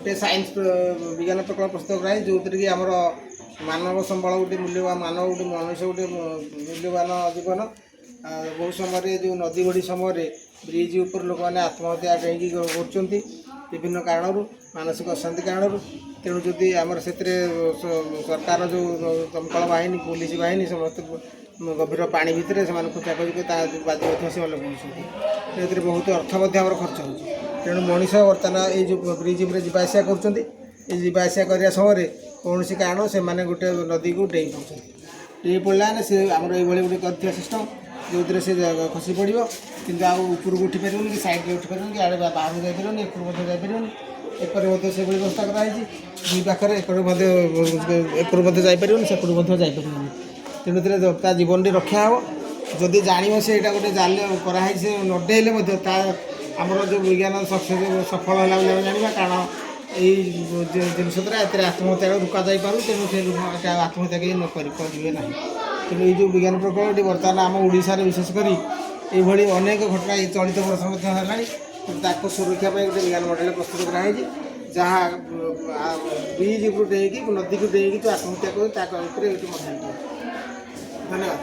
गोटे साइंस विज्ञान प्रकल्प प्रस्तुत कराई जो कि आमर मानव संबल गोटे मूल्यवान मानव गोटे मनुष्य गोटे मूल्यवान जीवन बहुत समय जो नदी बढ़ी समय ब्रिज उपर लोक मैंने आत्महत्या कहीं कर विभिन्न कारण मानसिक अशांति कारण तेणु जदि आमर से सरकार जो दमकल बाहिनी पुलिस बाहिनी समस्त गभीर पानी भितर से खोजा खोजी बाजी से पहुँचते बहुत अर्थ खर्च हो तेणु मनीष बर्तमान ये जो ब्रिज पर जावासिया करवासिया करने समय कौन कारण से गोटे नदी को डेई पड़े पड़ा सी आम ये गोटे कर सिस्टम जो से खसी पड़ो कि उपरको उठी पार कि सैड्रे उठी पार कि आड़े बाहर जापर एपट जापर एपर से व्यवस्था कराई दुई पाखे एपर जापर सेपट जापर तेणु ता जीवन रक्षा हे जदि जान से यहाँ गोटे जाल कराई से नडेले आमर जो विज्ञान सक्सेस सफल है जाना कारण यही जिनस द्वारा आत्महत्या रुका जापर तेणु से आत्महत्या करेंगे ना तेणु ये जो विज्ञान प्रकल्प बर्तमान आम ओडिशारे विशेषकर ये अनेक घटना चलित वर्ष है सुरक्षा गोटे विज्ञान मॉडल प्रस्तुत कराई जहाँ ब्रिज को डेगी नदी को डेगी तो आत्महत्या कर धन्यवाद।